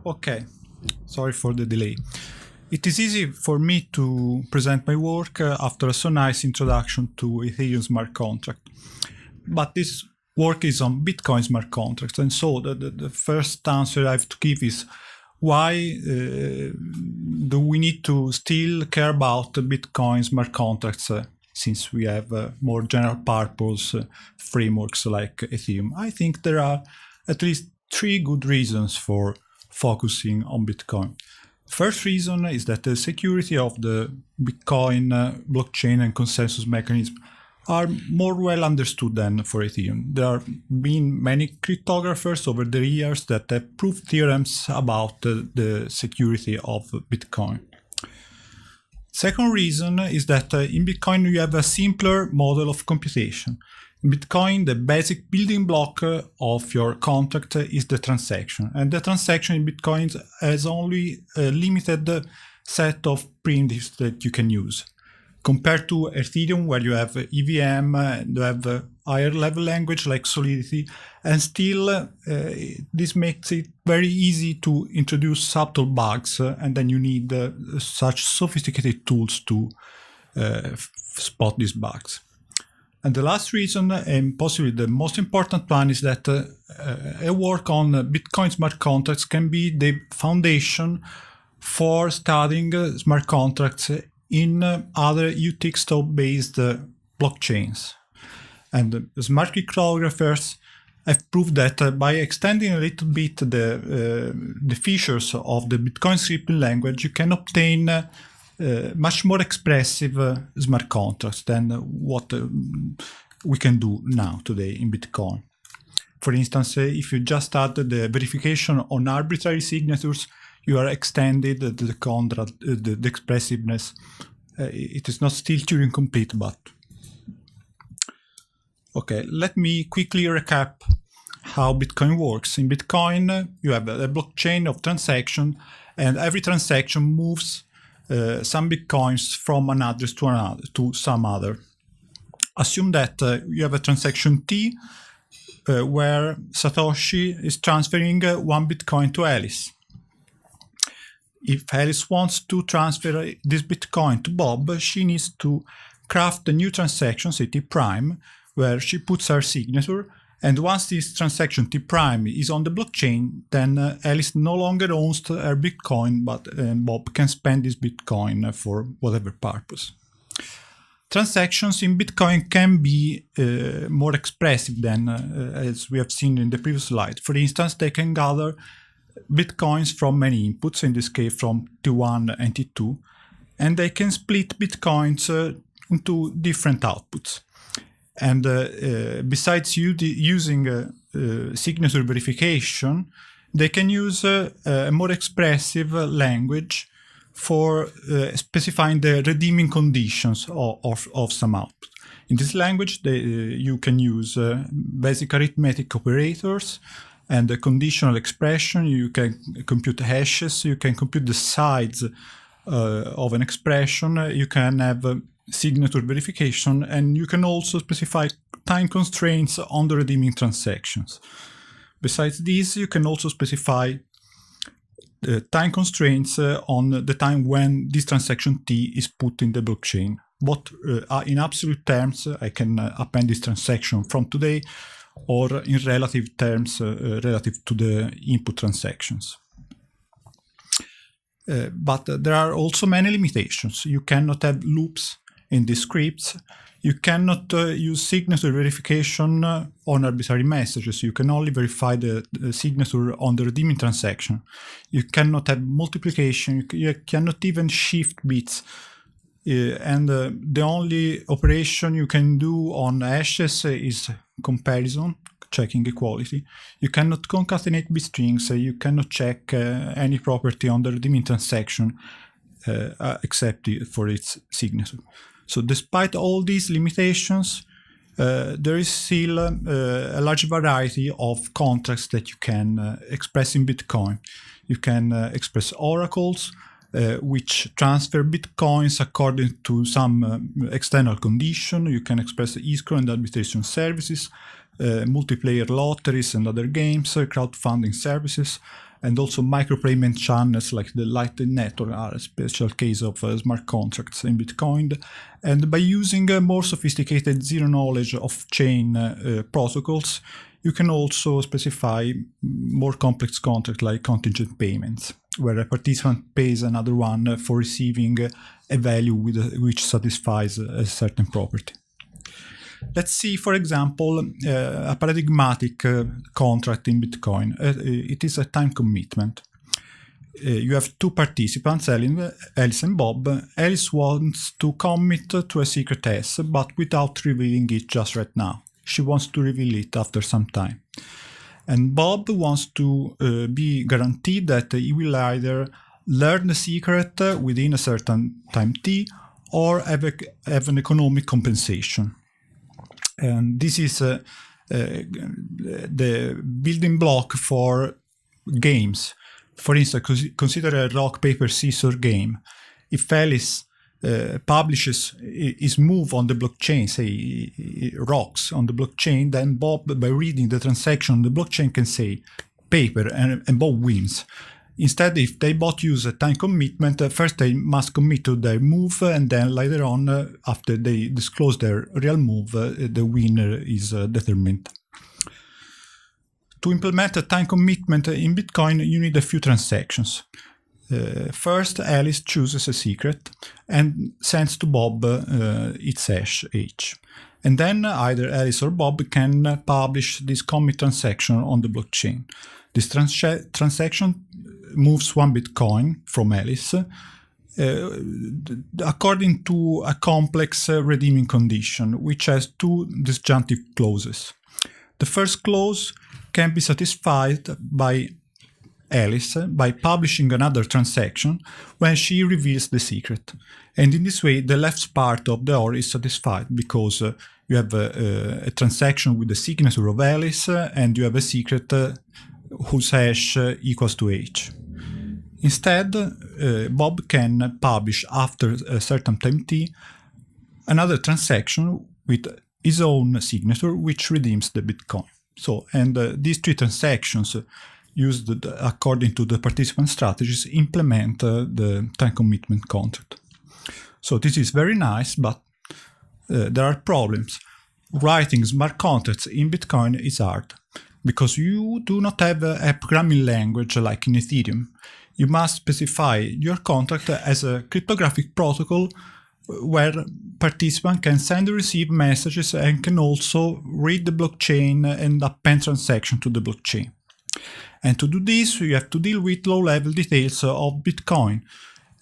Okay, sorry for the delay. It is easy for me to present my work after a so nice introduction to Ethereum smart contract. But this work is on Bitcoin smart contracts, and so the first answer I have to give is why do we need to still care about Bitcoin smart contracts since we have more general purpose frameworks like Ethereum? I think there are at least three good reasons for focusing on Bitcoin. First reason is that the security of the Bitcoin blockchain and consensus mechanism are more well understood than for Ethereum. There have been many cryptographers over the years that have proved theorems about the security of Bitcoin. Second reason is that in Bitcoin you have a simpler model of computation. In Bitcoin, the basic building block of your contract is the transaction. And the transaction in Bitcoin has only a limited set of primitives that you can use. Compared to Ethereum, where you have EVM, and you have a higher level language like Solidity, and still this makes it very easy to introduce subtle bugs, and then you need such sophisticated tools to spot these bugs. And the last reason, and possibly the most important one, is that a work on Bitcoin smart contracts can be the foundation for studying smart contracts in other UTXO-based blockchains. And smart cryptographers have proved that by extending a little bit the features of the Bitcoin scripting language, you can obtain much more expressive smart contracts than what we can do now today in Bitcoin. For instance, if you just add the verification on arbitrary signatures, you are extended the contract, the expressiveness. It is not still Turing complete, but okay. Let me quickly recap how Bitcoin works. In Bitcoin, you have a blockchain of transactions, and every transaction moves some bitcoins from an address to some other. Assume that you have a transaction T where Satoshi is transferring 1 bitcoin to Alice. If Alice wants to transfer this bitcoin to Bob, she needs to craft a new transaction, say T prime, where she puts her signature. And once this transaction T prime is on the blockchain, then Alice no longer owns her Bitcoin, but Bob can spend this Bitcoin for whatever purpose. Transactions in Bitcoin can be more expressive than as we have seen in the previous slide. For instance, they can gather Bitcoins from many inputs, in this case from T1 and T2, and they can split Bitcoins into different outputs. And besides using signature verification, they can use a more expressive language for specifying the redeeming conditions of some output. In this language, you can use basic arithmetic operators and a conditional expression. You can compute hashes, you can compute the size of an expression, you can have signature verification, and you can also specify time constraints on the redeeming transactions. Besides this, you can also specify time constraints on the time when this transaction T is put in the blockchain. Both in absolute terms, I can append this transaction from today, or in relative terms, relative to the input transactions. But there are also many limitations. You cannot have loops in these scripts. You cannot use signature verification on arbitrary messages. You can only verify the signature on the redeeming transaction. You cannot have multiplication. You cannot even shift bits. And the only operation you can do on hashes is comparison, checking equality. You cannot concatenate bit strings. You cannot check any property on the redeeming transaction except for its signature. So despite all these limitations, there is still a large variety of contracts that you can express in Bitcoin. You can express oracles, which transfer bitcoins according to some external condition. You can express escrow and arbitration services, multiplayer lotteries and other games, crowdfunding services, and also micropayment channels like the Lightning Network are a special case of smart contracts in Bitcoin. And by using more sophisticated zero-knowledge of-chain protocols, you can also specify more complex contracts like contingent payments, where a participant pays another one for receiving a value which satisfies a certain property. Let's see, for example, a paradigmatic contract in Bitcoin. It is a time commitment. You have two participants, Alice and Bob. Alice wants to commit to a secret S, but without revealing it just right now. She wants to reveal it after some time. And Bob wants to be guaranteed that he will either learn the secret within a certain time t or have an economic compensation. And this is the building block for games. For instance, consider a rock, paper, scissors game. If Alice publishes his move on the blockchain, say rocks on the blockchain, then Bob, by reading the transaction on the blockchain, can say paper, and Bob wins. Instead, if they both use a time commitment, first they must commit to their move, and then later on, after they disclose their real move, the winner is determined. To implement a time commitment in Bitcoin, you need a few transactions. First, Alice chooses a secret and sends to Bob its hash H. And then either Alice or Bob can publish this commit transaction on the blockchain. This transaction moves 1 Bitcoin from Alice according to a complex redeeming condition, which has two disjunctive clauses. The first clause can be satisfied by Alice by publishing another transaction when she reveals the secret. And in this way, the left part of the OR is satisfied because you have a transaction with the signature of Alice and you have a secret whose hash equals to H. Instead, Bob can publish after a certain time t another transaction with his own signature, which redeems the Bitcoin. So, and these three transactions used according to the participant strategies implement the time commitment contract. So this is very nice, but there are problems. Writing smart contracts in Bitcoin is hard because you do not have a programming language like in Ethereum. You must specify your contract as a cryptographic protocol where participants can send and receive messages and can also read the blockchain and append transactions to the blockchain. And to do this, you have to deal with low-level details of Bitcoin.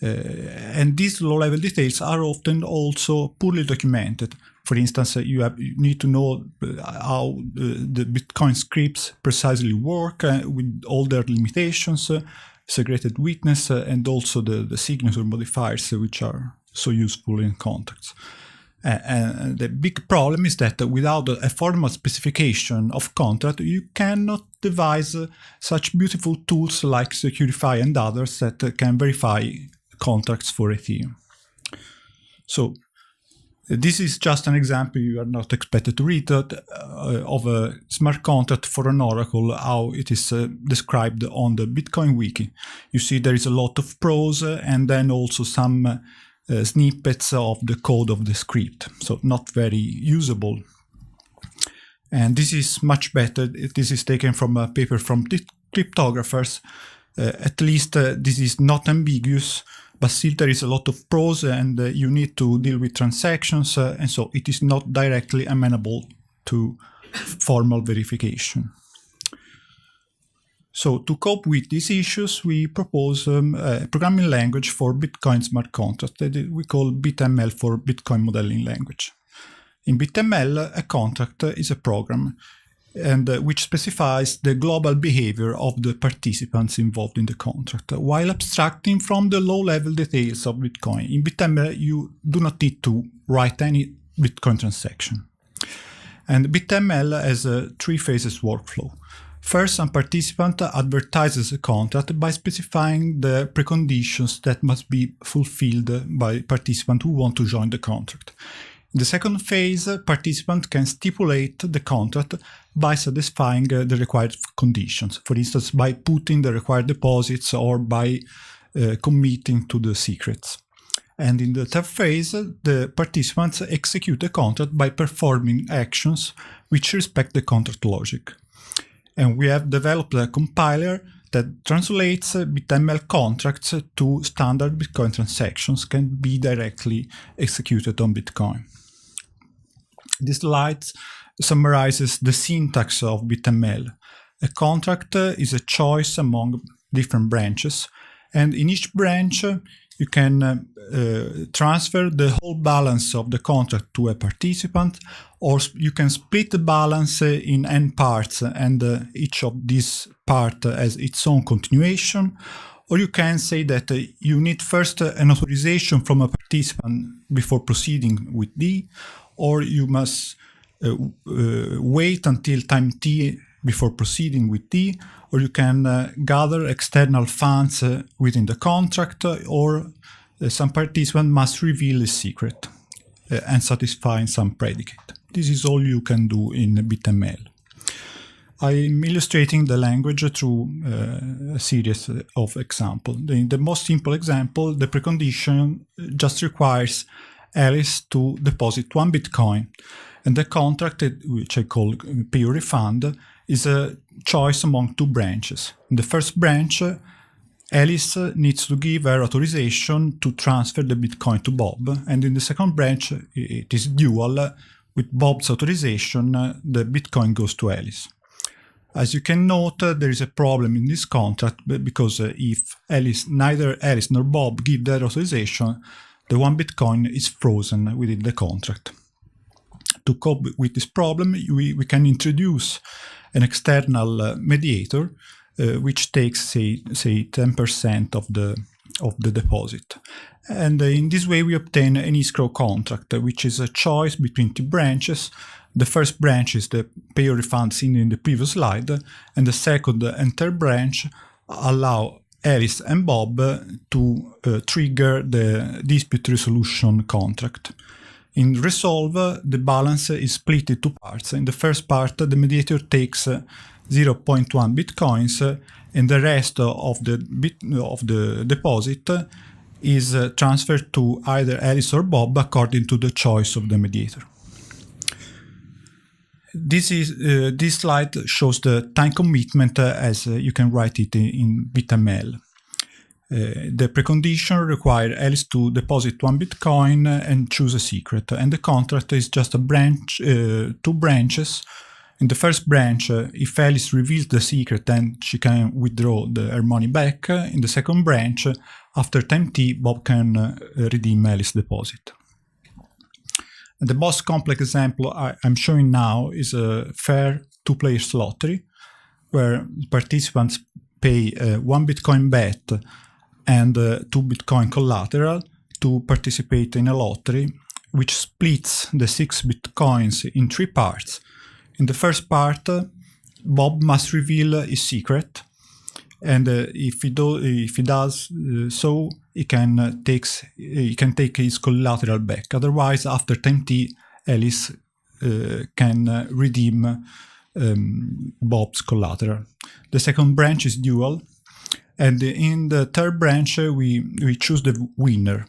And these low-level details are often also poorly documented. For instance, you need to know how the Bitcoin scripts precisely work with all their limitations, segregated witness, and also the signature modifiers, which are so useful in contracts. And the big problem is that without a formal specification of contract, you cannot devise such beautiful tools like Securify and others that can verify contracts for Ethereum. So this is just an example, you are not expected to read, of a smart contract for an oracle, how it is described on the Bitcoin wiki. You see there is a lot of prose and then also some snippets of the code of the script, so not very usable. And this is much better. This is taken from a paper from cryptographers. At least this is not ambiguous, but still there is a lot of prose and you need to deal with transactions, and so it is not directly amenable to formal verification. So to cope with these issues, we propose a programming language for Bitcoin smart contracts that we call BitML for Bitcoin Modeling Language. In BitML, a contract is a program and which specifies the global behavior of the participants involved in the contract, while abstracting from the low-level details of Bitcoin. In BitML, you do not need to write any Bitcoin transaction. And BitML has a three-phases workflow. First, a participant advertises a contract by specifying the preconditions that must be fulfilled by participants who want to join the contract. In the second phase, participants can stipulate the contract by satisfying the required conditions, for instance, by putting the required deposits or by committing to the secrets. And in the third phase, the participants execute the contract by performing actions which respect the contract logic. And we have developed a compiler that translates BitML contracts to standard Bitcoin transactions can be directly executed on Bitcoin. This slide summarizes the syntax of BitML. A contract is a choice among different branches, and in each branch you can transfer the whole balance of the contract to a participant, or you can split the balance in n parts and each of these parts has its own continuation, or you can say that you need first an authorization from a participant before proceeding with D, or you must wait until time t before proceeding with D, or you can gather external funds within the contract, or some participant must reveal a secret and satisfy some predicate. This is all you can do in BitML. I'm illustrating the language through a series of examples. In the most simple example, the precondition just requires Alice to deposit 1 Bitcoin, and the contract, which I call pay or refund, is a choice among 2 branches. In the first branch, Alice needs to give her authorization to transfer the Bitcoin to Bob, and in the second branch, it is dual. With Bob's authorization, the Bitcoin goes to Alice. As you can note, there is a problem in this contract because if neither Alice nor Bob give their authorization, the 1 Bitcoin is frozen within the contract. To cope with this problem, we can introduce an external mediator which takes, say 10% of the deposit. And in this way we obtain an escrow contract, which is a choice between 2 branches. The first branch is the pay or refund seen in the previous slide, and the second and third branch allow Alice and Bob to trigger the dispute resolution contract. In Resolve, the balance is split into 2 parts. In the first part, the mediator takes 0.1 Bitcoins, and the rest of the deposit is transferred to either Alice or Bob according to the choice of the mediator. This slide shows the time commitment as you can write it in BitML. The precondition requires Alice to deposit 1 Bitcoin and choose a secret, and the contract is just a branch, 2 branches. In the first branch, if Alice reveals the secret, then she can withdraw her money back. In the second branch, after time t, Bob can redeem Alice's deposit. And the most complex example I'm showing now is a fair 2-player lottery, where participants pay 1 Bitcoin bet and 2 Bitcoin collateral to participate in a lottery, which splits the 6 Bitcoins in 3 parts. In the first part, Bob must reveal his secret, and if he does so, he can take his collateral back. Otherwise, after time t, Alice can redeem Bob's collateral. The second branch is dual, and in the third branch we choose the winner.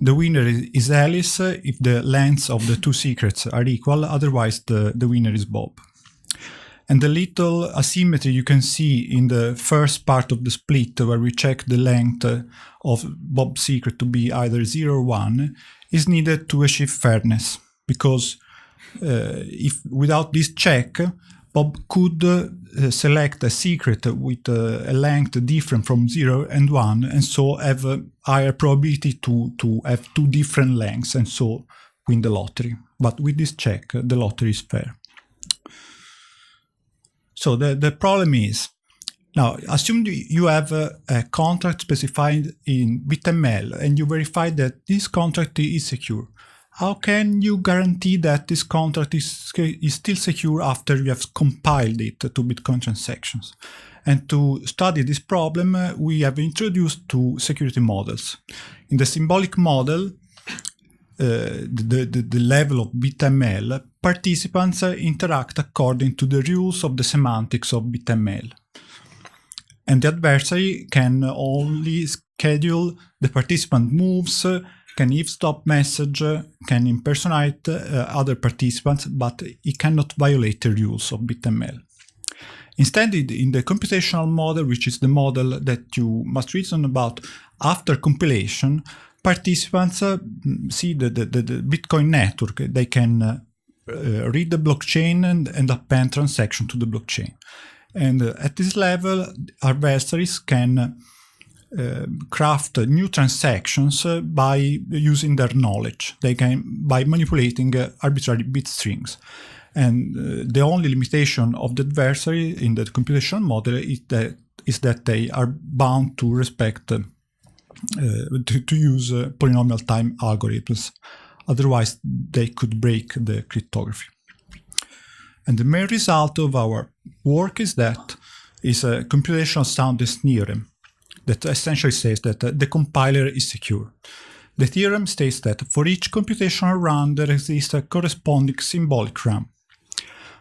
The winner is Alice if the lengths of the 2 secrets are equal, otherwise the winner is Bob. And the little asymmetry you can see in the first part of the split, where we check the length of Bob's secret to be either 0 or 1, is needed to achieve fairness, because if without this check, Bob could select a secret with a length different from 0 and 1, and so have a higher probability to have 2 different lengths, and so win the lottery. But with this check, the lottery is fair. So the problem is, now assume you have a contract specified in BitML and you verify that this contract is secure. How can you guarantee that this contract is still secure after you have compiled it to Bitcoin transactions? And to study this problem, we have introduced 2 security models. In the symbolic model, the level of BitML, participants interact according to the rules of the semantics of BitML. And the adversary can only schedule the participant moves, can eavesdrop message, can impersonate other participants, but it cannot violate the rules of BitML. Instead, in the computational model, which is the model that you must reason about after compilation, participants see the Bitcoin network. They can read the blockchain and append transaction to the blockchain. And at this level, adversaries can craft new transactions by using their knowledge. They can by manipulating arbitrary bit strings. And the only limitation of the adversary in the computational model is that they are bound to respect to use polynomial time algorithms. Otherwise, they could break the cryptography. And the main result of our work is a computational soundness theorem that essentially says that the compiler is secure. The theorem states that for each computational run there exists a corresponding symbolic run.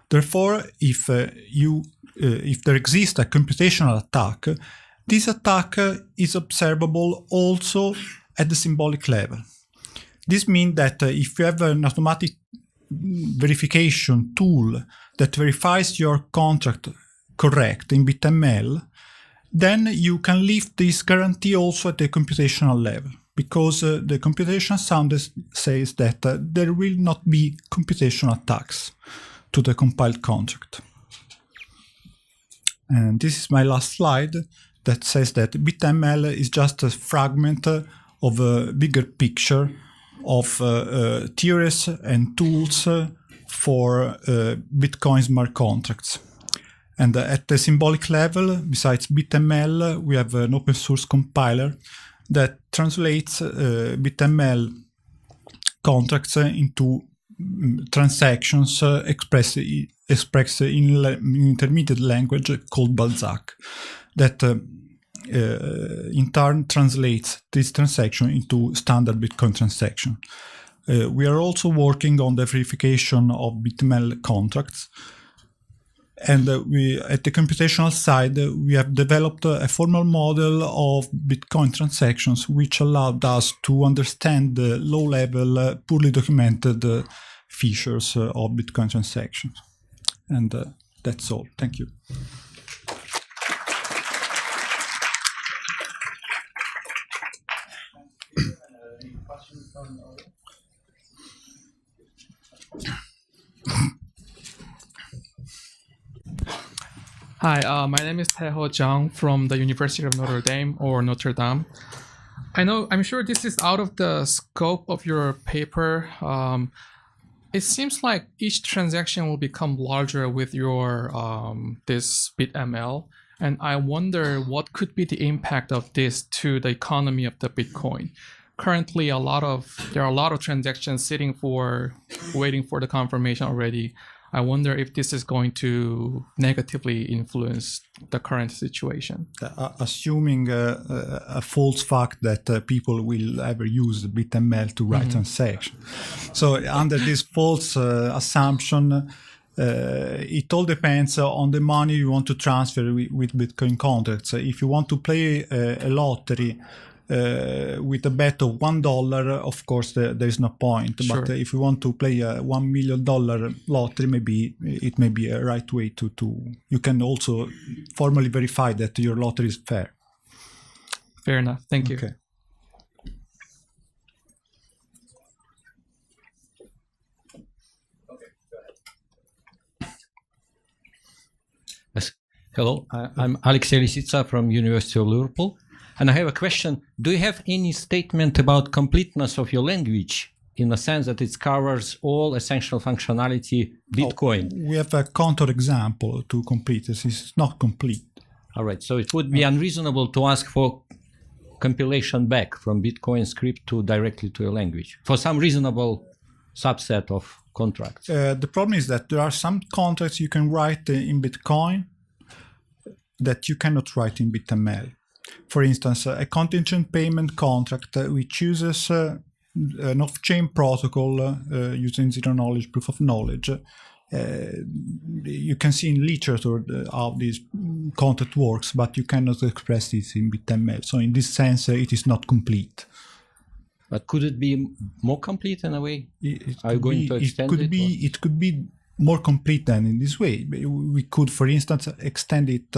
Therefore, if there exists a computational attack, this attack is observable also at the symbolic level. This means that if you have an automatic verification tool that verifies your contract correct in BitML, then you can lift this guarantee also at the computational level, because the computational soundness says that there will not be computational attacks to the compiled contract. And this is my last slide that says that BitML is just a fragment of a bigger picture of theories and tools for Bitcoin smart contracts. And at the symbolic level, besides BitML, we have an open source compiler that translates BitML contracts into transactions expressed in intermediate language called Balzac, that in turn translates this transaction into standard Bitcoin transaction. We are also working on the verification of BitML contracts. And at the computational side, we have developed a formal model of Bitcoin transactions, which allowed us to understand the low-level, poorly documented features of Bitcoin transactions. And that's all. Thank you. Hi, my name is Taeho Jang from the University of Notre Dame, or Notre Dame. I'm sure this is out of the scope of your paper. It seems like each transaction will become larger with your this BitML, and I wonder what could be the impact of this to the economy of the Bitcoin. Currently, there are a lot of transactions waiting for the confirmation already. I wonder if this is going to negatively influence the current situation. Assuming a false fact that people will ever use BitML to write transactions. So under this false assumption, it all depends on the money you want to transfer with Bitcoin contracts. If you want to play a lottery with a bet of $1, of course, there is no point. Sure. But if you want to play a $1 million lottery, maybe it may be a right way to. You can also formally verify that your lottery is fair. Fair enough. Thank you. Okay. Yes. Hello, I'm Alexey Lisitsa from University of Liverpool. And I have a question. Do you have any statement about completeness of your language in the sense that it covers all essential functionality Bitcoin? We have a counterexample to complete this. It's not complete. All right. So it would be unreasonable to ask for compilation back from Bitcoin script directly to your language for some reasonable subset of contracts. The problem is that there are some contracts you can write in Bitcoin that you cannot write in BitML. For instance, a contingent payment contract which uses an off-chain protocol using zero-knowledge proof of knowledge. You can see in literature how this concept works, but you cannot express this in BitML. So in this sense, it is not complete. But could it be more complete in a way? Are you going to extend it? It could be more complete than in this way. We could, for instance, extend it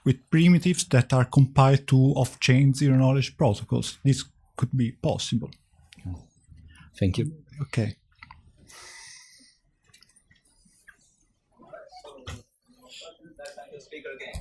with primitives that are compiled to off-chain zero-knowledge protocols. This could be possible. Thank you. Okay. Speaker again.